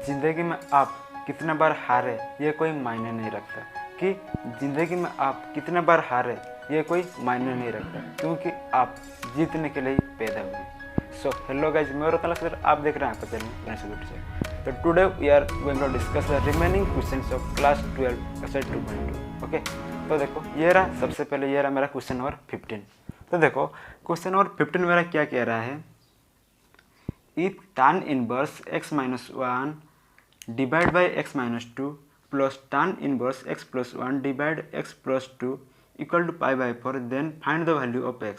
ज़िंदगी में आप कितने बार हारे ये कोई मायने नहीं रखता। कि ज़िंदगी में आप कितने बार हारे ये कोई मायने नहीं रखता, क्योंकि आप जीतने के लिए पैदा हुए। सो हेलो गाइज, मैं रोतन लक्ष्य, आप देख रहे हैं आपका चैनल से। तो today we are going to discuss the remaining questions of class 12 exercise 2.2। Okay, तो देखो ये रहा, सबसे पहले ये रहा मेरा क्वेश्चन नंबर 15। तो देखो क्वेश्चन नंबर 15 मेरा क्या कह रहा है, if tan inverse x minus 1 divided by x minus 2 plus tan inverse x plus 1 divided x plus 2 equal to pi by 4 then find the value of x।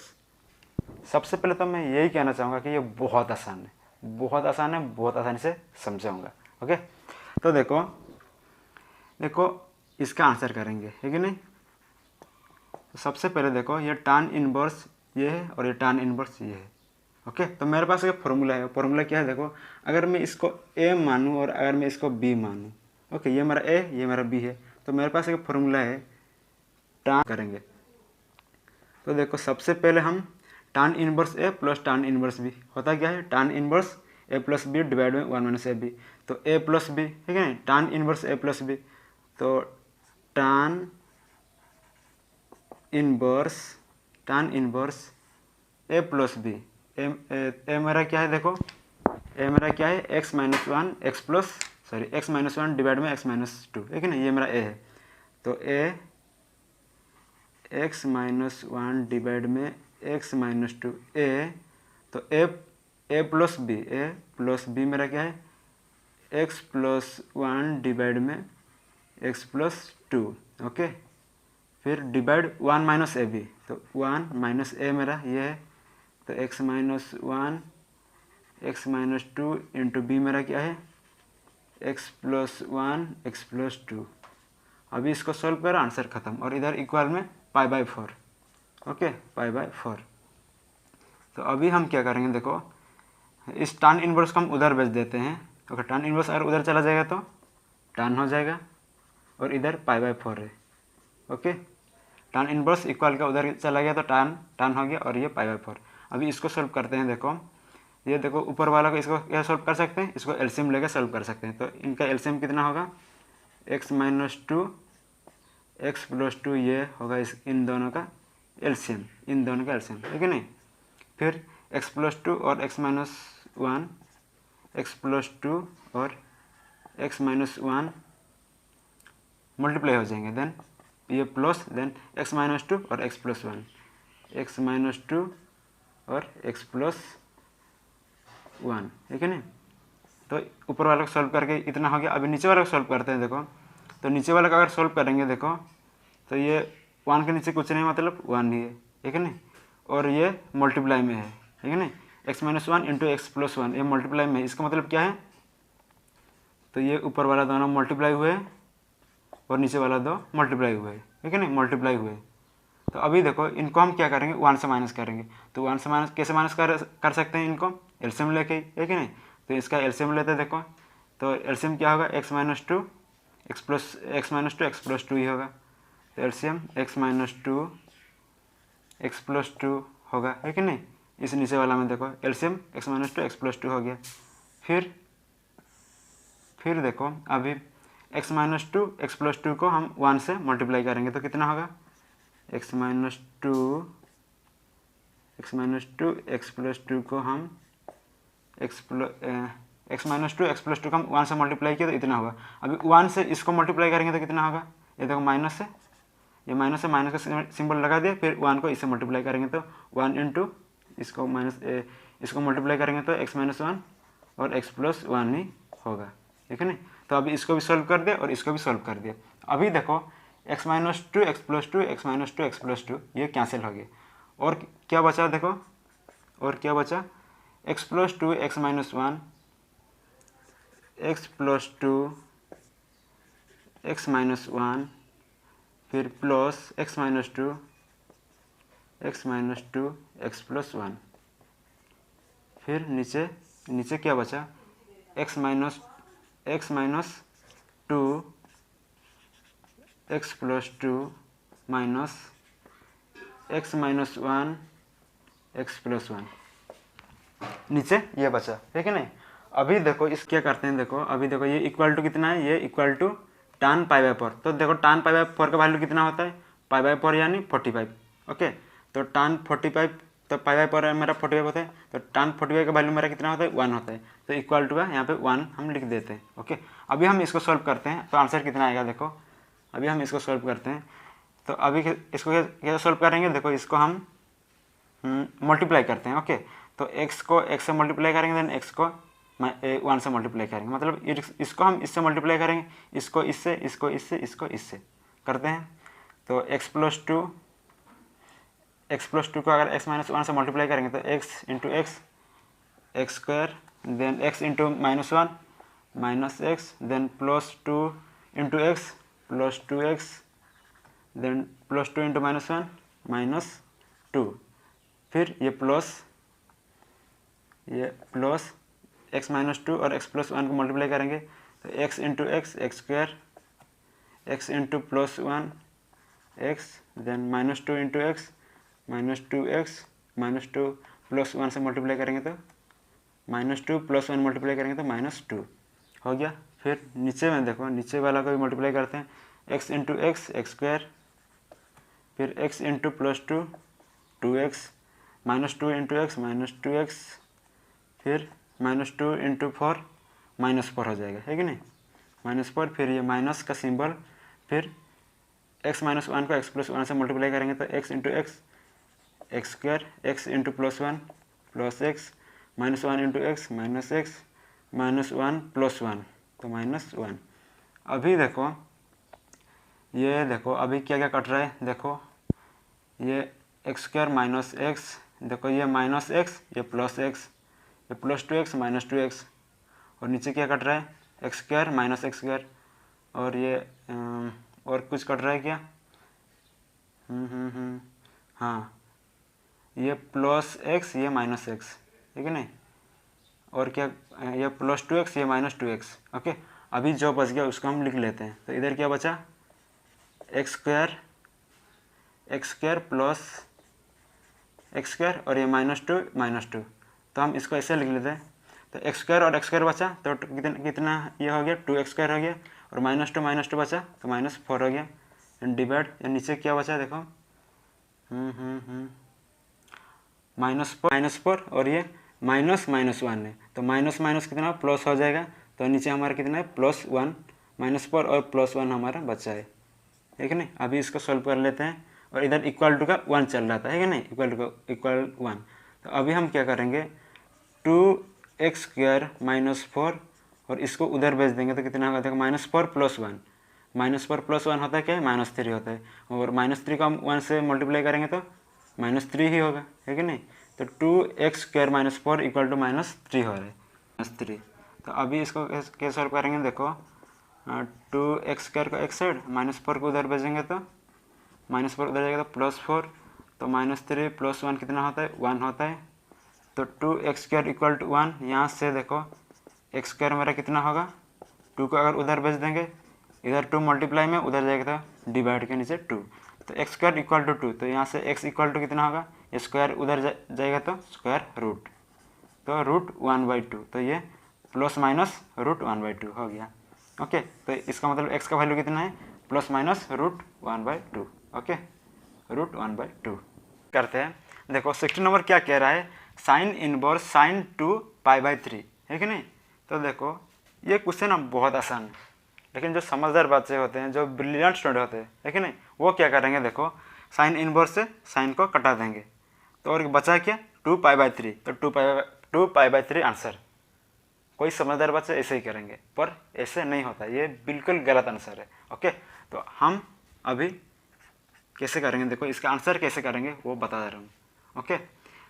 सबसे पहले तो मैं यही कहना चाहूँगा कि ये बहुत आसान है, बहुत आसान है, बहुत आसानी से समझाऊंगा। ओके, तो देखो इसका आंसर करेंगे, है कि नहीं। तो सबसे पहले देखो ये tan इनवर्स ये है और ये tan इनवर्स ये है। ओके, तो मेरे पास एक फॉर्मूला है। फॉर्मूला क्या है, देखो अगर मैं इसको a मानूँ और अगर मैं इसको b मानूँ, ओके, ये मेरा a ये मेरा b है, तो मेरे पास एक फॉर्मूला है tan करेंगे। तो देखो सबसे पहले हम tan inverse a plus tan inverse b होता क्या है, tan inverse a plus B divide में 1 माइनस ए बी। तो a प्लस बी, ठीक है, tan inverse a plus B, तो tan inverse a plus B, A मेरा क्या है, देखो ए मेरा क्या है x minus 1 X minus 1 divide में x माइनस 2, ठीक है ना, ये मेरा a है। तो a x माइनस 1 डिवाइड में x माइनस 2 a, तो a प्लस बी मेरा क्या है x प्लस 1 डिवाइड में x प्लस 2। ओके, फिर डिवाइड 1 माइनस ए बी, तो 1 माइनस ए मेरा ये है, तो x minus 1 x minus 2 into B मेरा क्या है x प्लस 1 x प्लस 2। अभी इसको सॉल्व करो, आंसर खत्म, और इधर इक्वल में पाई बाय 4। Okay, pi by 4। तो अभी हम क्या करेंगे, देखो इस tan इनवर्स को हम उधर भेज देते हैं। ओके, tan इनवर्स अगर उधर चला जाएगा तो tan हो जाएगा, और इधर पाई बाय 4 है। ओके, tan इनवर्स इक्वल का उधर चला गया तो tan हो गया, और ये पाई बाय 4। अभी इसको सॉल्व करते हैं। देखो ये देखो ऊपर वाला को इसको क्या सॉल्व कर सकते हैं, इसको एलसीएम लेकर सॉल्व कर सकते हैं। तो इनका एलसीएम कितना होगा, x माइनस 2 एक्स प्लस 2, ये होगा इन दोनों का एलसीएम, ठीक है नहीं। फिर x प्लस 2 और x माइनस 1, एक्स प्लस 2 और x माइनस 1 मल्टीप्लाई हो जाएंगे, देन ये प्लस, देन x माइनस 2 और x प्लस 1, x माइनस 2 और x प्लस 1, ठीक है ना। तो ऊपर वाला को सॉल्व करके इतना हो गया। अभी नीचे वाला को सॉल्व करते हैं। देखो तो नीचे वाला का अगर सॉल्व करेंगे, देखो तो ये 1 के नीचे कुछ नहीं, मतलब 1 ही है, ठीक है ना, और ये मल्टीप्लाई में है, ठीक है ना। x minus 1 into X plus 1 ये मल्टीप्लाई में है, इसका मतलब क्या है, तो ये ऊपर वाला दोनों मल्टीप्लाई हुए और नीचे वाला दो मल्टीप्लाई हुए, ठीक है ना, मल्टीप्लाई हुए। तो अभी देखो इनको हम क्या करेंगे, 1 से माइनस करेंगे। तो 1 से माइनस कैसे माइनस कर सकते हैं, इनको एलसीएम लेके, ठीक है ना। तो इसका एलसीएम लेते हैं। देखो तो एलसीएम क्या होगा, x माइनस 2 एक्स प्लस 2 ही होगा। तो LCM x minus 2 x plus 2 होगा, है कि नहीं। इस नीचे वाला में देखो LCM x minus 2 x plus 2 हो गया। फिर देखो अभी x माइनस 2 एक्स प्लस 2 को हम 1 से मल्टीप्लाई करेंगे, तो कितना होगा, x माइनस 2 एक्स प्लस 2 को हम एक्स माइनस 2 एक्स प्लस 2 को हम 1 से मल्टीप्लाई किया तो इतना होगा। अभी 1 से इसको मल्टीप्लाई करेंगे तो कितना होगा, ये देखो माइनस से, ये माइनस का सिंबल लगा दिया, फिर 1 को इससे मल्टीप्लाई करेंगे तो 1 इंटू इसको इसको मल्टीप्लाई करेंगे तो x माइनस 1 और x प्लस 1 ही होगा, ठीक है ना। तो अभी इसको भी सॉल्व कर दिया और इसको भी सॉल्व कर दिया। अभी देखो x minus 2 x plus 2 x minus 2 x plus 2 ये कैंसिल हो गया, और क्या बचा, देखो और क्या बचा, x plus 2 x minus 1 x plus 2 x minus 1, फिर plus x minus 2 x plus 1, फिर नीचे क्या बचा, x minus 2 x plus 2 minus x minus 1 x plus 1, नीचे ये बचा, ठीक है ना। अभी देखो इस क्या करते हैं, देखो अभी देखो ये इक्वल टू कितना है, ये equal to tan pi by 4। तो देखो tan पाई बाई 4 का वैल्यू कितना होता है, पाई बाई 4 यानी 45। ओके, तो tan 45, तो पाई बाई 4 मेरा 45 होता है, तो tan 45 का वैल्यू मेरा कितना होता है, 1 होता है। तो इक्वल टू का यहाँ पे 1 हम लिख देते हैं। ओके, अभी हम इसको सॉल्व करते हैं तो आंसर कितना आएगा। देखो अभी हम इसको सॉल्व करते हैं, तो अभी इसको कैसे सॉल्व करेंगे, देखो इसको हम मल्टीप्लाई करते हैं। ओके, तो x को x से मल्टीप्लाई करेंगे, देन x को 1 से मल्टीप्लाई करेंगे, मतलब इसको हम इससे मल्टीप्लाई करेंगे, इसको इससे, इसको इससे, इसको इससे करते हैं। तो x प्लस टू को अगर x माइनस 1 से मल्टीप्लाई करेंगे तो x into X, X square, then x into minus 1 minus X, then plus 2 into X plus 2x, then plus 2 into minus 1 minus 2, फिर ये प्लस x माइनस 2 और x plus 1 को multiply करेंगे तो x into X, X square, x into plus 1 x, then minus 2 into X minus 2x, minus 2 plus 1 से multiply करेंगे तो minus 2 plus 1 multiply करेंगे तो माइनस 2 हो गया। फिर नीचे में देखो, नीचे वाला को भी मल्टीप्लाई करते हैं, x into X, X square, फिर x into plus 2 2x, minus 2 into X minus 2x, फिर माइनस 2 इंटू 4 माइनस 4 हो जाएगा, है कि नहीं, माइनस 4, फिर ये माइनस का सिंबल, फिर x माइनस 1 को x प्लस 1 से मल्टीप्लाई करेंगे तो x into X, X square, x into plus 1 plus x, minus 1 into X minus x, minus 1 plus 1 तो माइनस 1। अभी देखो ये देखो अभी क्या क्या कट रहा है, देखो ये एक्स स्क्वायर माइनस एक्स, देखो ये माइनस एक्स, ये प्लस एक्स, ये प्लस 2x माइनस 2x, और नीचे क्या कट रहा है, x square minus x square, और ये और कुछ कट रहा है क्या, हाँ ये प्लस एक्स, ये माइनस एक्स, ठीक है नहीं, और क्या ये प्लस 2x, ये माइनस 2x। ओके, अभी जो बच गया उसको हम लिख लेते हैं। तो इधर क्या बचा, x square plus x square, और ये माइनस 2, तो हम इसको ऐसे लिख लेते हैं। तो एक्स स्क्वायर और एक्स स्क्वायर बचा तो कितना ये हो गया, 2x स्क्वायर हो गया, और माइनस टू बचा तो माइनस 4 हो गया, डिवाइड, नीचे क्या बचा देखो, माइनस 4, और ये माइनस 1 है, तो माइनस कितना प्लस हो जाएगा, तो नीचे हमारा कितना है प्लस 1, माइनस 4 और प्लस 1 हमारा बचा है, ठीक है नहीं। अभी इसको सॉल्व कर लेते हैं, और इधर इक्वल टू का 1 चल रहा था, है कि नहीं, इक्वल 1। तो अभी हम क्या करेंगे, 2x स्क्वायर माइनस 4, और इसको उधर भेज देंगे तो कितना होगा, देखो माइनस 4 प्लस 1, माइनस 4 प्लस 1 होता है क्या है, माइनस 3 होता है, और माइनस 3 को हम 1 से मल्टीप्लाई करेंगे तो माइनस 3 ही होगा, है कि नहीं। तो 2x square minus 4 equal to minus 3 हो रहा है, माइनस 3। तो अभी इसको कैसे सॉल्व करेंगे, देखो 2x स्क्वायर को एक साइड, माइनस 4 को उधर भेजेंगे तो माइनस 4 उधर जाएगा तो प्लस 4, तो माइनस 3 प्लस 1 कितना होता है, 1 होता है। तो 2x स्क्वायर इक्वल टू 1, यहाँ से देखो x स्क्वायर मेरा कितना होगा, 2 को अगर उधर भेज देंगे, इधर 2 मल्टीप्लाई में उधर जाएगा तो डिवाइड के नीचे 2, तो x स्क्वायर इक्वल टू 2, तो यहाँ से x इक्वल टू कितना होगा, ये स्क्वायर उधर जाएगा तो स्क्वायर रूट, तो रूट 1/2, तो ये प्लस माइनस रूट 1/2 हो गया। ओके, तो इसका मतलब x का वैल्यू कितना है, plus minus root 1/2। Okay, root 1/2 करते हैं। देखो 16 नंबर क्या कह रहा है, साइन इनवर्स साइन 2π/3, है कि नहीं। तो देखो ये क्वेश्चन ना बहुत आसान है, लेकिन जो समझदार बच्चे होते हैं, जो ब्रिलियंट स्टूडेंट होते हैं, है कि नहीं, वो क्या करेंगे, देखो साइन इनवर्स से साइन को कटा देंगे, तो और बचा क्या 2π/3, तो 2π/3 आंसर। कोई समझदार बच्चे ऐसे ही करेंगे, पर ऐसे नहीं होता, ये बिल्कुल गलत आंसर है। ओके, तो हम अभी कैसे करेंगे, देखो इसका आंसर कैसे करेंगे वो बता दे रहा हूँ। ओके,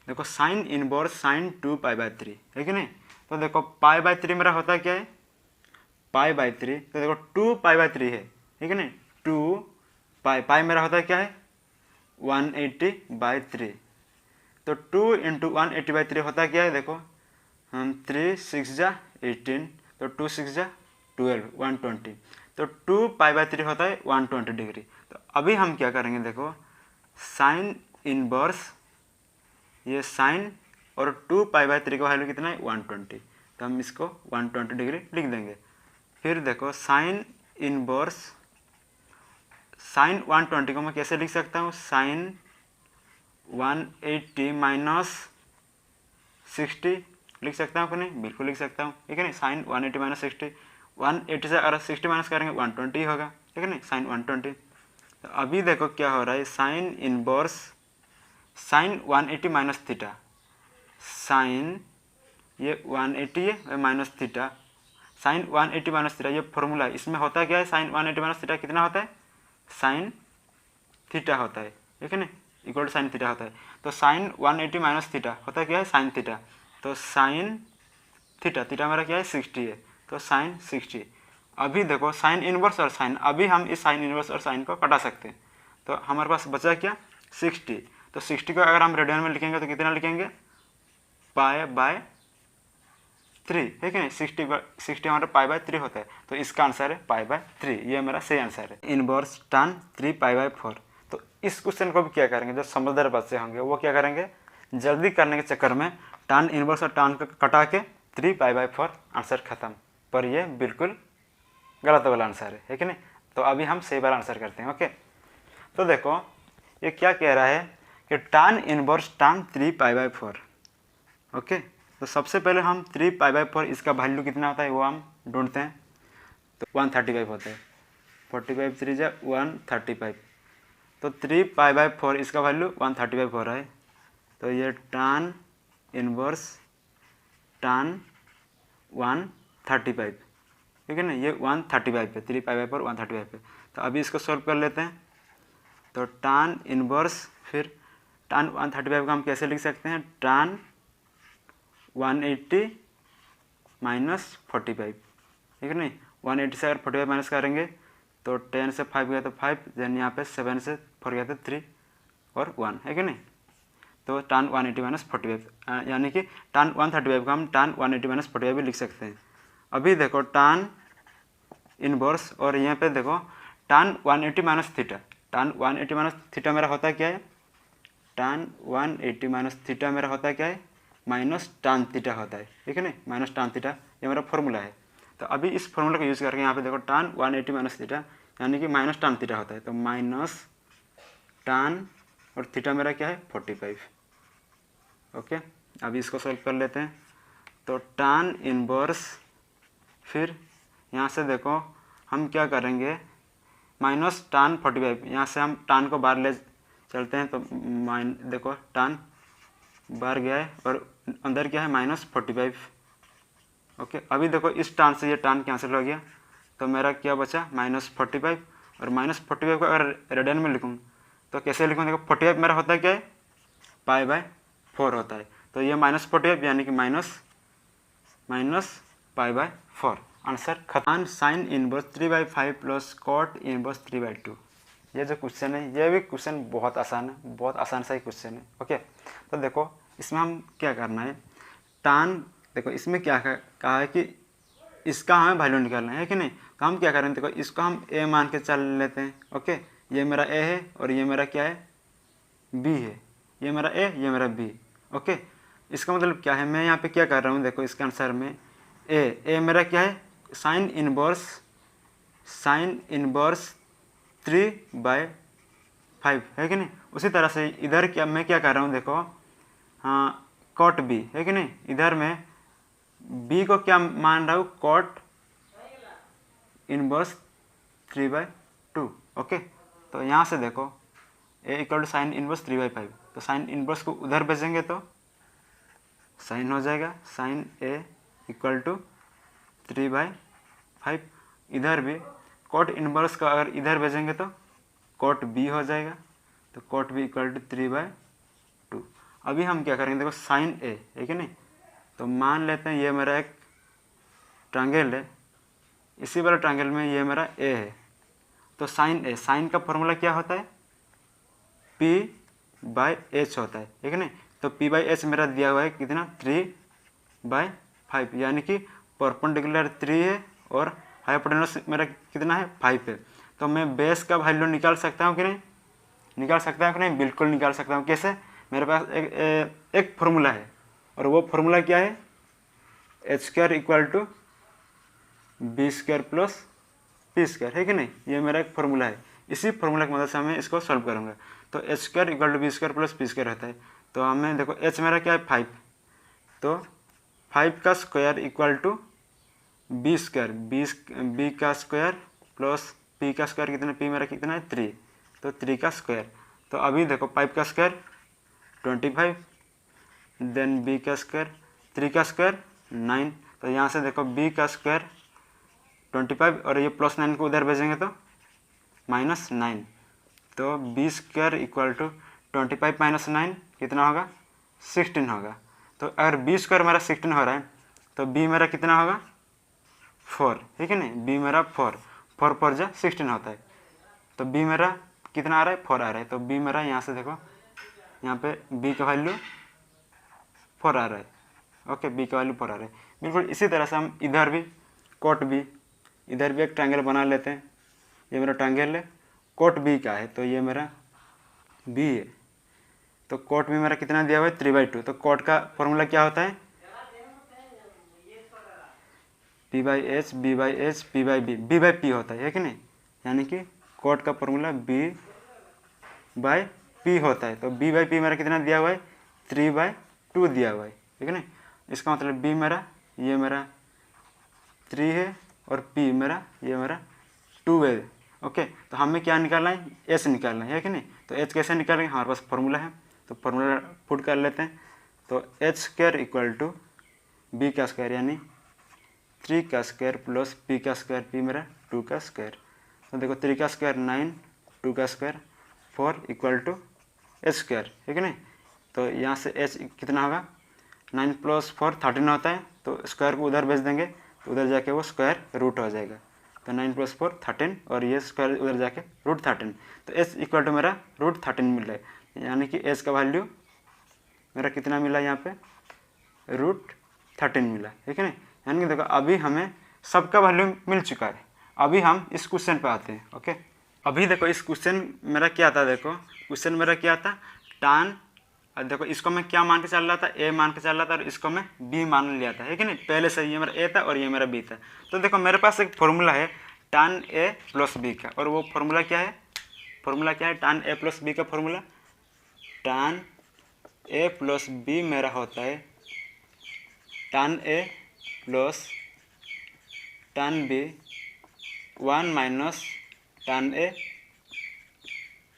देखो साइन इनवर्स साइन 2π/3, है कि नहीं। तो देखो π/3 मेरा होता है क्या है, π/3, तो देखो 2π/3 है कि नहीं, 2π मेरा होता है क्या है 180/3, तो 2 इंटू 180/3 होता है क्या है, देखो 3 6 जा 18, तो 2 6 जा 12, 120, तो 2π/3 होता है 120 डिग्री। तो अभी हम क्या करेंगे, देखो साइन इनवर्स, ये साइन और 2π/3 का वैल्यू कितना है 120, तो हम इसको 120 डिग्री लिख देंगे। फिर देखो साइन इनवर्स साइन 120 को मैं कैसे लिख सकता हूँ, साइन 180 माइनस 60 लिख सकता हूँ कि नहीं, बिल्कुल लिख सकता हूँ, ठीक है नहीं। साइन 180 माइनस 60, 180 से अगर 60 माइनस करेंगे 120 होगा, ठीक है नहीं, साइन 120। तो अभी देखो क्या हो रहा है, sine inverse sine 180 minus theta, sine ये 180 है minus theta, sine 180 minus theta ये फॉर्मूला है। इसमें होता क्या है, साइन 180 माइनस थीटा कितना होता है, साइन थीटा होता है, ठीक है ना, इक्वल टू साइन थीटा होता है। तो साइन 180 माइनस थीटा होता क्या है, साइन थीटा। तो साइन थीटा, थीटा मेरा क्या है 60 है, तो साइन 60। अभी देखो साइन इनवर्स और साइन, अभी हम इस साइन इनवर्स और साइन को कटा सकते हैं। तो हमारे पास बचा क्या 60। तो 60 को अगर हम रेडियन में लिखेंगे तो कितना लिखेंगे, पाई बाय 3, ठीक है ना। 60 हमारा पाई बाय 3 होता है, तो इसका आंसर है पाई बाय 3, ये मेरा सही आंसर है। Inverse tan 3 pi by 4। तो इस क्वेश्चन को भी क्या करेंगे, जो समझदार बच्चे होंगे वो क्या करेंगे, जल्दी करने के चक्कर में tan इनवर्स और tan को कटा के 3 पाई बाय 4 आंसर खत्म। पर ये बिल्कुल गलत वाला आंसर है कि नहीं। तो अभी हम सही वाला आंसर करते हैं, ओके। तो देखो ये क्या कह रहा है कि tan inverse tan 3 pi by 4, okay. तो सबसे पहले हम 3 पाई बाय 4 इसका वैल्यू कितना होता है वो हम ढूंढते हैं। तो 135 होता है, 45 3 जा 135। तो 3 पाई बाय 4 इसका वैल्यू 135 हो रहा है। तो ये tan इनवर्स tan 135, ठीक है ना, ये 135 पे, 3 पाई बाय 4 135 पे। तो अभी इसको सॉल्व कर लेते हैं। तो tan इनवर्स फिर tan 135 को हम कैसे लिख सकते हैं, tan 180 माइनस 45, ठीक है नहीं। 180 से अगर 45 माइनस करेंगे तो 10 से 5 गया तो 5, देन यहाँ पे 7 से 4 गया तो 3 और 1, है कि नहीं। तो tan 180 माइनस 45, यानी कि tan 135 को हम tan 180 माइनस 45 भी लिख सकते हैं। अभी देखो tan इनवर्स और यहाँ पे देखो tan 180 minus theta, tan 180 minus theta मेरा होता क्या है, tan 180 माइनस थीटा मेरा होता क्या है, माइनस tan थीटा होता है, ठीक है ना, माइनस tan थीटा, ये मेरा फॉर्मूला है। तो अभी इस फॉर्मूला को यूज़ करके यहाँ पे देखो tan 180 माइनस थीटा यानी कि माइनस tan थीटा होता है। तो माइनस tan और थीटा मेरा क्या है 45, ओके। अभी इसको सॉल्व कर लेते हैं। तो tan इनवर्स फिर यहाँ से देखो हम क्या करेंगे, माइनस tan 45, यहाँ से हम tan को बाहर ले चलते हैं। तो देखो tan बाहर गया है और अंदर क्या है माइनस 45, ओके। अभी देखो इस tan से ये tan कैंसिल हो गया, तो मेरा क्या बचा माइनस 45। और माइनस 45 को अगर रेडियन में लिखूँ तो कैसे लिखूँ, देखो 45 मेरा होता है क्या है, पाई बाय 4 होता है। तो ये माइनस 45 यानी कि माइनस पाई बाय 4, आंसर खत्म। Sine inverse 3/5 plus cot inverse 3/2। ये जो क्वेश्चन है ये भी क्वेश्चन बहुत आसान है, बहुत आसान सा ही क्वेश्चन है, ओके। तो देखो इसमें हम क्या करना है, tan देखो इसमें क्या कहा है कि इसका हमें वैल्यू निकालना है कि नहीं। तो हम क्या करेंगे, देखो इसको हम a मान के चल लेते हैं, ओके। ये मेरा a है और ये मेरा क्या है b है, ये मेरा a ये मेरा b, ओके। इसका मतलब क्या है, मैं यहाँ पे क्या कर रहा हूँ, देखो इसके आंसर में a मेरा क्या है, साइन इनवर्स 3/5 है कि नहीं। उसी तरह से इधर क्या मैं क्या कर रहा हूँ, देखो हाँ कॉट b है कि नहीं, इधर में b को क्या मान रहा हूँ, कॉट इनवर्स 3/2, ओके। तो यहाँ से देखो a equal to sine inverse 3/5, तो साइन इनवर्स को उधर भेजेंगे तो साइन हो जाएगा, साइन a इक्वल टू 3/5। इधर भी कॉट इनवर्स का अगर इधर भेजेंगे तो कॉट b हो जाएगा, तो कॉट b इक्वल टू 3/2। अभी हम क्या करेंगे, देखो साइन a है कि नहीं। तो मान लेते हैं ये मेरा एक ट्रायंगल है, इसी वाला ट्रायंगल में ये मेरा a है। तो साइन a, साइन का फॉर्मूला क्या होता है, p/h होता है, ठीक है नहीं। तो p/h मेरा दिया हुआ है कितना 3/5, यानी कि परपेंडिकुलर 3 है और हाइपोटेन्यूस मेरा कितना है 5 है। तो मैं बेस का वैल्यू निकाल सकता हूँ कि नहीं, निकाल सकता हूँ कि नहीं, बिल्कुल निकाल सकता हूँ। कैसे, मेरे पास एक फॉर्मूला है और वो फॉर्मूला क्या है, H square equal to B square plus P square, है कि नहीं। ये मेरा एक फॉर्मूला है, इसी फॉर्मूला की मदद से हमें इसको सॉल्व करूँगा। तो H square equal to B square plus P square होता है। तो हमें देखो एच मेरा क्या है 5, तो 5 का square equal to B square, B का स्क्वायर प्लस पी का स्क्वायर कितना, पी मेरा कितना है 3, तो 3 का स्क्वायर। तो अभी देखो 5 का स्क्वायर 25, देन बी का स्क्वायर 3 का स्क्वायर 9, तो यहाँ से देखो बी का स्क्वायर 25 और ये प्लस 9 को उधर भेजेंगे तो -9, तो B square equal to 25 minus 9 कितना होगा 16 होगा। तो अगर बी स्क्वायर मेरा 16 हो रहा है तो बी मेरा कितना होगा 4, ठीक है नहीं, बी मेरा 4 4 जा 16 होता है। तो बी मेरा कितना आ रहा है 4 आ रहा है, तो बी मेरा यहाँ से देखो यहाँ पे बी का वैल्यू 4 आ रहा है। ओके, बी का वैल्यू 4 आ रहा है। बिल्कुल इसी तरह से हम इधर भी कोट बी, इधर भी एक ट्रायंगल बना लेते हैं। ये मेरा ट्रायंगल है, कोट बी का है, तो ये मेरा बी है। तो कोट बी मेरा कितना दिया हुआ है 3/2। तो कोट का फॉर्मूला क्या होता है P/H B/H P/B, B/P होता है कि नहीं, यानी कि कोट का फॉर्मूला B/P होता है। तो B/P मेरा कितना दिया हुआ है 3/2 दिया हुआ है, ठीक है नहीं। इसका मतलब B मेरा, ये मेरा 3 है और P मेरा, ये मेरा 2 है। ओके, तो हमें क्या निकालना है H निकालना है कि नहीं। तो H कैसे निकालेंगे, हमारे पास फॉर्मूला है, तो फॉर्मूला पुट कर लेते हैं। तो H square equal to B का स्क्वायर यानी 3 का स्क्वायर प्लस पी का स्क्वायर, पी मेरा 2 का स्क्वायर। तो देखो 3 का स्क्वायर 9, 2 का square 4 equal to H square, ठीक है नहीं। तो यहाँ से एच कितना होगा 9 + 4 13 होता है, तो स्क्वायर को उधर भेज देंगे तो उधर जाके वो स्क्वायर रूट हो जाएगा। तो 9 + 4 13 और ये स्क्वायर उधर जाके √13, तो एच इक्वल टू मेरा √13 मिल रहा है, यानी कि एच का वैल्यू मेरा कितना मिला यहाँ पे √13 मिला, ठीक है ना। यानी कि देखो अभी हमें सबका वैल्यू मिल चुका है। अभी हम इस क्वेश्चन पे आते हैं। ओके, अभी देखो इस क्वेश्चन मेरा क्या था, देखो क्वेश्चन मेरा क्या था tan, देखो इसको मैं क्या मान के चल रहा था a मान के चल रहा था और इसको मैं b मान लिया था, है कि नहीं। पहले से ये मेरा a था और ये मेरा b था। तो देखो मेरे पास एक फॉर्मूला है tan a + b का, और वो फॉर्मूला क्या है, tan a + b का फॉर्मूला tan a + b मेरा होता है tan a + tan b 1 - tan a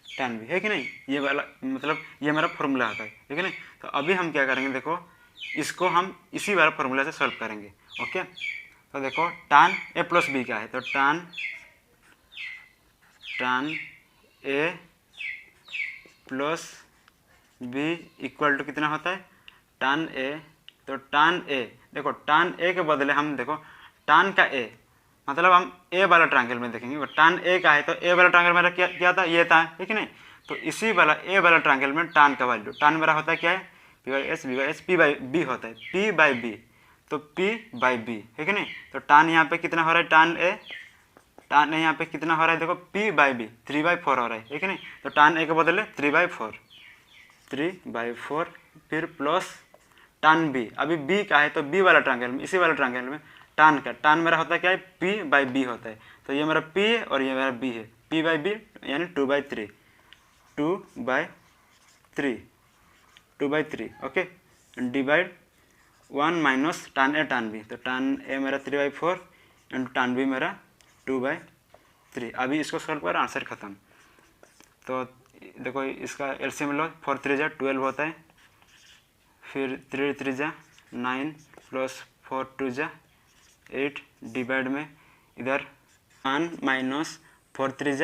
tan b, है कि नहीं। ये वाला मतलब ये मेरा फॉर्मूला आता है, ठीक है नहीं। तो अभी हम क्या करेंगे, देखो इसको हम इसी वाला फॉर्मूला से सॉल्व करेंगे। ओके, तो देखो tan a + b क्या है, तो tan a + b equal to कितना होता है tan a। तो tan a, देखो tan a के बदले हम देखो tan का a, मतलब हम a वाला ट्रायंगल में देखेंगे। tan a का है तो a वाला ट्रायंगल मेरा क्या था, ये था, ठीक है नहीं। तो इसी वाला a वाला ट्रायंगल में tan का वैल्यू, tan मेरा होता है क्या है P/S B/S P/B होता है, P/B, तो P/B, ठीक है नहीं। तो tan यहाँ पे कितना हो रहा है tan a यहाँ पे कितना हो रहा है, देखो P/B 3/4 हो रहा है, ठीक है नहीं। तो tan a के बदले 3/4, फिर प्लस tan b, अभी b का है तो b वाला ट्रायंगल में, इसी वाला ट्रायंगल में tan मेरा होता है क्या है P/B होता है। तो ये मेरा p है और ये मेरा b है, P/B यानी 2/3। Okay, divide 1 - tan a tan b, तो tan a मेरा 3/4 इंटू tan b मेरा 2/3। अभी इसको सॉल्व कर आंसर खत्म। तो देखो इसका एलसीएम लो, 4 3 जा 12 होता है, फिर 3 3 जा 9 + 4 2 जा 8, डिवाइड में इधर 1 - 4 3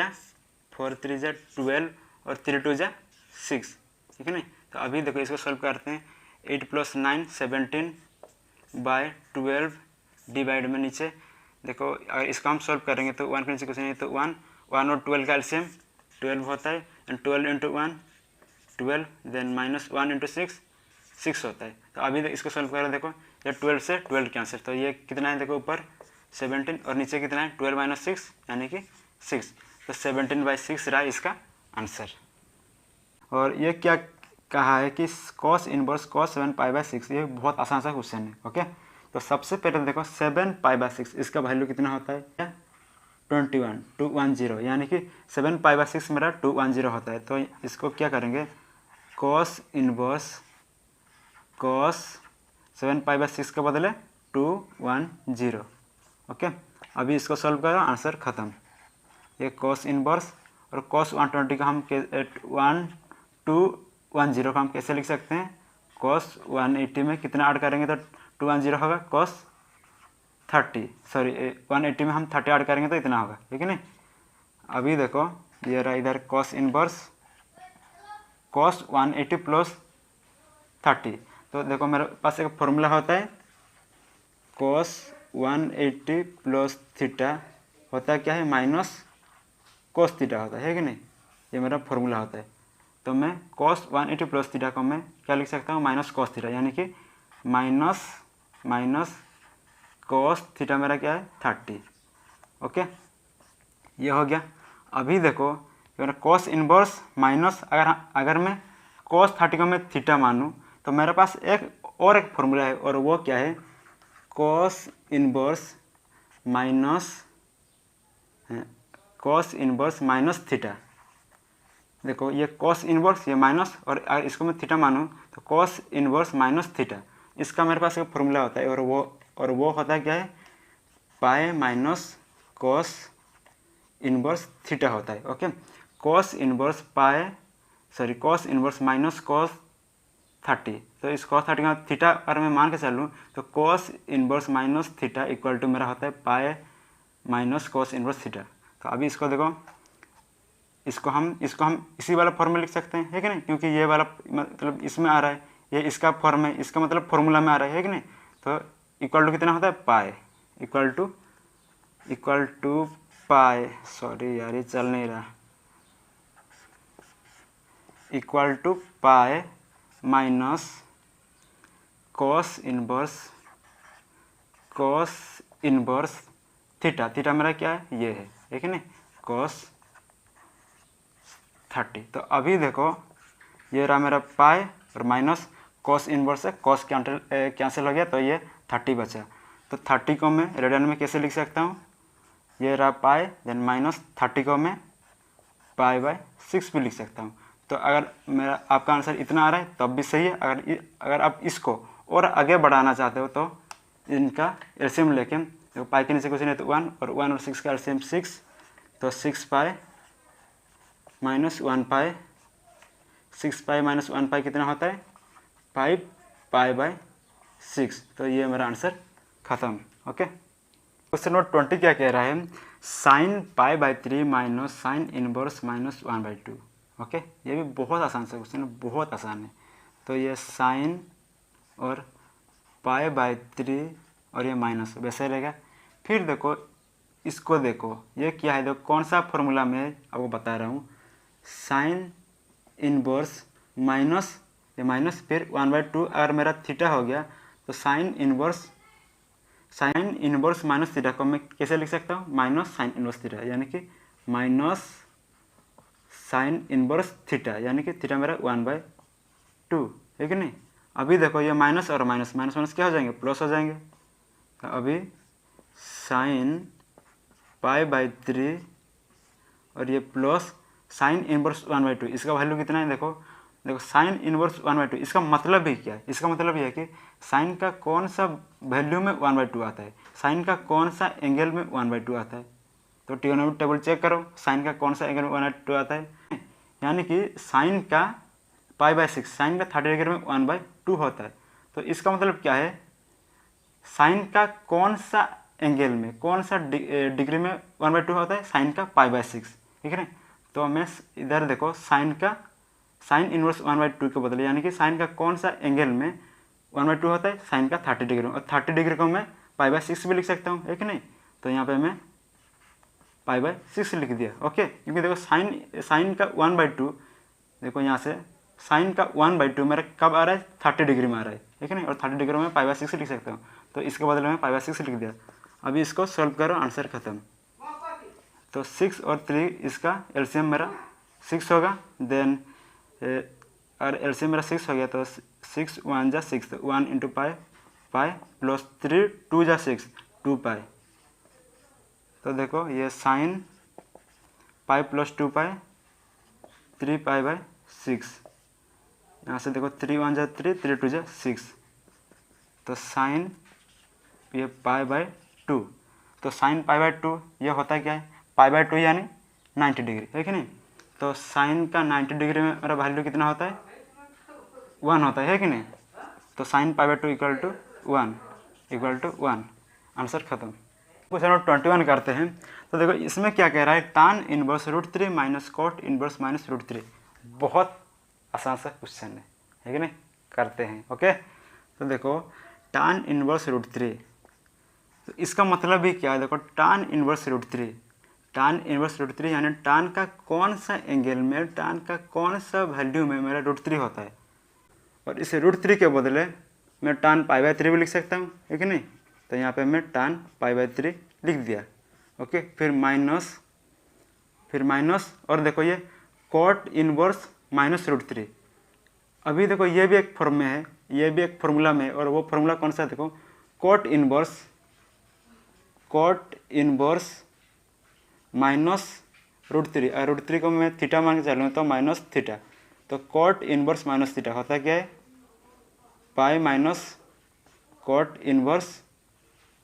जा 12 और 3 2 जा 6, ठीक है नहीं। तो अभी देखो इसको सॉल्व करते हैं। 8 + 9 17/12 डिवाइड में नीचे देखो, अगर इसका हम सॉल्व करेंगे तो 1 के नीचे कुछ नहीं, तो 1 और 12 का एलसीएम 12 होता है, एंड 12 × 1 12, देन -1 × 6 होता है। तो अभी इसको सॉल्व करें, देखो ये 12 से 12 कैंसिल, तो ये कितना है देखो ऊपर 17 और नीचे कितना है 12 - 6 यानी कि 6, तो 17/6 रहा इसका आंसर। और ये क्या कहा है कि cos 1 cos 7 π/6, ये बहुत आसान सा क्वेश्चन है। ओके, तो सबसे पहले देखो 7π/6 इसका वैल्यू कितना होता है 210, यानी कि 7π/6 मेरा 210 होता है। तो इसको क्या करेंगे cos इनवर्स 7π/6 के बदले 210। ओके, अभी इसको सॉल्व करो, आंसर खत्म। ये cos इनवर्स और cos 120 का हम 210 का हम कैसे लिख सकते हैं, cos 180 में कितना ऐड करेंगे तो 210 होगा, cos 30 सॉरी 180 में हम 30 ऐड करेंगे तो इतना होगा, ठीक है नहीं। अभी देखो ये रहा इधर cos इनवर्स cos 180 प्लस 30। तो देखो मेरे पास एक फॉर्मूला होता है cos 180 प्लस थीटा होता है क्या है माइनस cos थीटा होता है कि नहीं, ये मेरा फॉर्मूला होता है। तो मैं cos 180 प्लस थीटा को मैं क्या लिख सकता हूँ माइनस cos थीटा, यानी कि माइनस cos थीटा मेरा क्या है 30। ओके, ये हो गया। अभी देखो मेरा cos इनवर्स माइनस अगर मैं cos 30 को मैं थीटा मानूँ तो मेरे पास एक फॉर्मूला है, और वो क्या है cos इनवर्स माइनस थीटा। देखो ये cos इनवर्स ये माइनस, और अगर इसको मैं थीटा मानूँ तो cos इनवर्स माइनस थीटा, इसका मेरे पास एक फॉर्मूला होता है, और वो होता है क्या है pi minus cos inverse theta होता है। Okay, cos inverse minus cos 30। तो इस cos 30 का थीटा अगर मैं मान के चलूँ तो cos inverse minus theta equal to मेरा होता है pi minus cos inverse theta. तो अभी इसको देखो, इसको हम इसी वाला फॉर्म में लिख सकते हैं, है कि नहीं, क्योंकि ये वाला मतलब इसमें आ रहा है, ये इसका फॉर्म है, इसका मतलब फॉर्मूला में आ रहा है कि नहीं। तो इक्वल टू कितना होता है pi, equal to pi, sorry यार ये चल नहीं रहा, equal to pi minus cos inverse theta मेरा क्या है ये है कि नहीं cos 30। तो अभी देखो ये रहा मेरा पाई और माइनस cos इनवर्स है, cos कैंसिल हो गया तो ये 30 बचा। तो 30 को मैं रेडियन में कैसे लिख सकता हूँ, ये रहा पाई देन माइनस 30 को मैं पाई/6 भी लिख सकता हूँ। तो अगर मेरा आपका आंसर इतना आ रहा है तब भी सही है। अगर आप इसको और आगे बढ़ाना चाहते हो तो इनका एलसीएम लेके, तो पाई के नीचे कुछ नहीं तो 1 और 6 का एलसीएम 6, तो 6 पाई माइनस 1 पाई, 6 पाई माइनस 1 पाई कितना होता है 5 पाई/6। तो ये मेरा आंसर खत्म। ओके, क्वेश्चन नंबर 20 क्या कह रहा है, साइन पाई/3 minus sine inverse minus 1/2। Okay, ये भी बहुत आसान सा क्वेश्चन है, बहुत आसान है। तो ये साइन और पाई/3 और ये माइनस वैसे रहेगा। फिर देखो इसको देखो ये क्या है, देखो कौन सा फॉर्मूला मैं आपको बता रहा हूँ, साइन इनवर्स माइनस ये माइनस फिर 1/2, अगर मेरा थीटा हो गया तो साइन इनवर्स माइनस थीटा को मैं कैसे लिख सकता हूँ माइनस साइन इनवर्स थीटा, यानी कि माइनस साइन इनवर्स थीटा, यानी कि थीटा मेरा 1/2 है कि नहीं। अभी देखो ये माइनस और माइनस क्या हो जाएंगे प्लस हो जाएंगे। तो अभी साइन पाई/3 और ये प्लस साइन इनवर्स 1/2, इसका वैल्यू कितना है देखो साइन इनवर्स 1/2, इसका मतलब भी क्या है, इसका मतलब ये है कि साइन का कौन सा वैल्यू में 1/2 आता है, साइन का कौन सा एंगल में 1/2 आता है। तो ट्रिग्नोमेट्री टेबल चेक करो, साइन का कौन सा एंगल में 1/2 आता है, यानी कि साइन का पाई/6 साइन का 30 डिग्री में 1/2 होता है। तो इसका मतलब क्या है, साइन का कौन सा एंगल में कौन सा डिग्री में 1/2 होता है, साइन का पाई/6, ठीक है। तो मैं इधर देखो साइन इनवर्स 1/2 के बदले, यानी कि साइन का कौन सा एंगल में 1/2 होता है, साइन का 30 डिग्री में, और 30 डिग्री को मैं पाई/6 भी लिख सकता हूँ, है कि नहीं। तो यहाँ पे मैं पाई/6 लिख दिया। ओके, क्योंकि देखो साइन का 1/2, देखो यहाँ से साइन का 1/2 मेरा कब आ रहा है 30 डिग्री में आ रहा है कि नहीं, और 30 डिग्री में पाई/6 लिख सकता हूँ। तो इसके बदले में पाई/6 लिख दिया। अभी इसको सॉल्व करो, आंसर खत्म। तो 6 और 3 इसका एलसीएम मेरा 6 होगा, देन और एलसीएम मेरा 6 हो गया तो 6 1 जा 6, तो 1 × पाई पाई प्लस 3 2 जा 6 2 पाई। तो देखो ये sine pi plus 2 pi 3 pi by 6। यहाँ से देखो 3 1 जा 3 3 2 जा 6। तो साइन ये पाई बाई 2। तो साइन पाई बाई 2 ये होता है क्या है, पाई बाई 2 यानी 90 डिग्री, है कि नहीं। तो साइन का 90 डिग्री में मेरा वैल्यू कितना होता है, 1 होता है कि नहीं। तो sine pi by 2 equal to 1 answer खत्म। क्वेश्चन नंबर 21 करते हैं। तो देखो इसमें क्या कह रहा है, tan inverse √3 minus cot inverse minus √3। बहुत आसान सा क्वेश्चन है कि नहीं, करते हैं। ओके, तो देखो tan इनवर्स √3, तो इसका मतलब भी क्या है, देखो tan इनवर्स √3 यानी tan का कौन सा एंगल में, tan का कौन सा वैल्यू में मेरा √3 होता है। और इसे √3 के बदले मैं tan पाई बाई 3 भी लिख सकता हूँ, है कि नहीं। तो यहाँ पे मैं tan पाई बाई 3 लिख दिया। ओके, फिर माइनस और देखो ये कॉट इनवर्स माइनस √3। अभी देखो ये भी एक फॉर्म में है, ये भी एक फॉर्मूला में है, और वो फॉर्मूला कौन सा है, देखो कॉट इनवर्स माइनस √3 और √3 को मैं थीटा मान के चलूँ तो माइनस थीटा। तो कॉट इनवर्स माइनस थीटा होता क्या है, pi minus cot inverse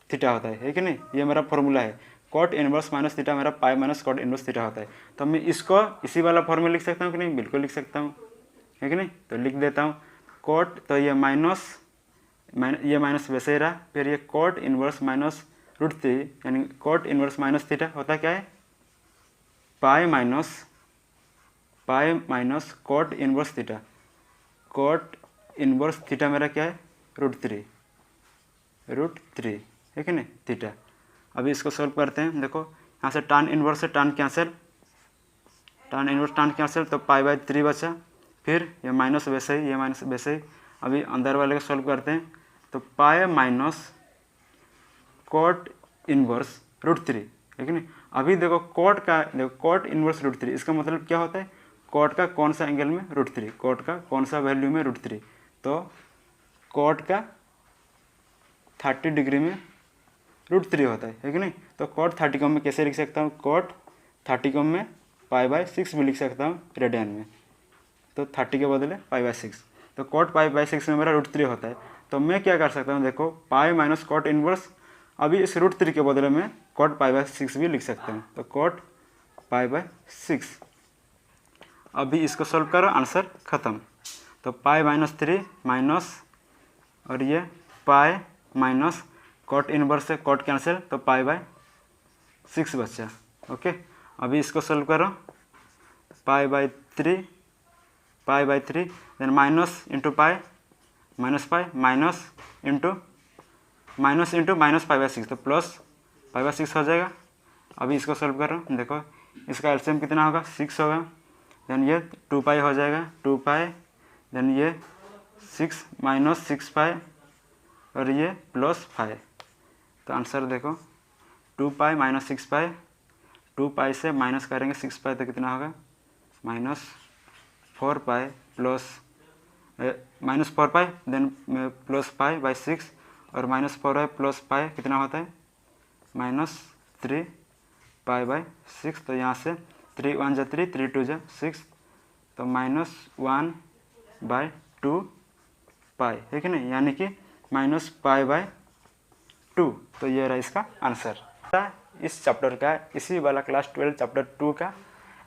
theta होता है कि नहीं। ये मेरा फॉर्मूला है, कॉट इनवर्स माइनस थीटा मेरा pi minus cot inverse theta होता है। तो मैं इसको इसी वाला फॉर्मूला लिख सकता हूँ कि नहीं, बिल्कुल लिख सकता हूँ, है कि नहीं। तो लिख देता हूँ कॉट, तो ये माइनस वैसे ही रहा, फिर ये कॉट इनवर्स माइनस √3 यानी कॉट इनवर्स माइनस थीटा होता क्या है, pi minus cot inverse theta. Cot inverse theta मेरा क्या है, √3 है कि नहीं, थीटा। अभी इसको सॉल्व करते हैं। देखो यहाँ से tan इनवर्स से tan कैंसिल, तो पाई बाई 3 बचा। फिर ये माइनस वैसे ही, ये माइनस वैसे ही। अभी अंदर वाले को सॉल्व करते हैं, तो पाई माइनस कॉट इनवर्स √3, है कि नहीं। अभी देखो कॉट इनवर्स √3, इसका मतलब क्या होता है, कॉट का कौन सा एंगल में √3, कॉट का कौन सा वैल्यू में √3। तो कॉट का 30 डिग्री में √3 होता है कि नहीं। तो कॉट 30 को मैं कैसे लिख सकता हूँ, कॉट 30 को मैं पाई बाई 6 भी लिख सकता हूँ रेडियन में। तो 30 के बदले पाई बाई 6, तो कॉट पाई बाई 6 में मेरा √3 होता है। तो मैं क्या कर सकता हूँ, देखो पाई माइनस कॉट इनवर्स, अभी इस √3 के बदले में कॉट पाई बाई 6 भी लिख सकता हूँ। तो कॉट पाई बाई 6। अभी इसको सॉल्व करो, आंसर खत्म। तो पाई माइनस 3 माइनस और ये पाई माइनस कॉट इनवर्स से कॉट कैंसिल, तो पाई बाई 6 बचा। ओके, अभी इसको सॉल्व करो, pi by 3 then minus into pi minus pi minus into minus pi by 6, तो प्लस पाई बाई 6 हो जाएगा। अभी इसको सॉल्व करो, देखो इसका एलसीएम कितना होगा, 6 होगा। देन ये 2 पाई हो जाएगा, 2 पाई, देन ये 6 माइनस 6 पाई और ये प्लस 5। तो आंसर देखो 2 पाई माइनस 6 पाई, 2 पाई से माइनस करेंगे 6 पाई तो कितना होगा, minus 4 pi plus minus 4 pi then plus pi by 6 और माइनस 4 पाई प्लस पाई कितना होता है, माइनस 3 पाई बाई 6। तो यहाँ से 3 1 जा 3 3 2 जा 6, तो माइनस 1 बाई 2 पाई, है कि नहीं, यानी कि माइनस पाई बाई 2। तो ये रहा इसका आंसर। इस चैप्टर का इसी वाला क्लास 12 चैप्टर 2 का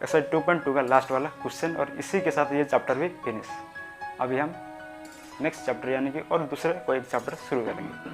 एक्सरसाइज 2.2 का लास्ट वाला क्वेश्चन, और इसी के साथ ये चैप्टर भी फिनिश। अभी हम नेक्स्ट चैप्टर यानी कि और दूसरे कोई चैप्टर शुरू करेंगे।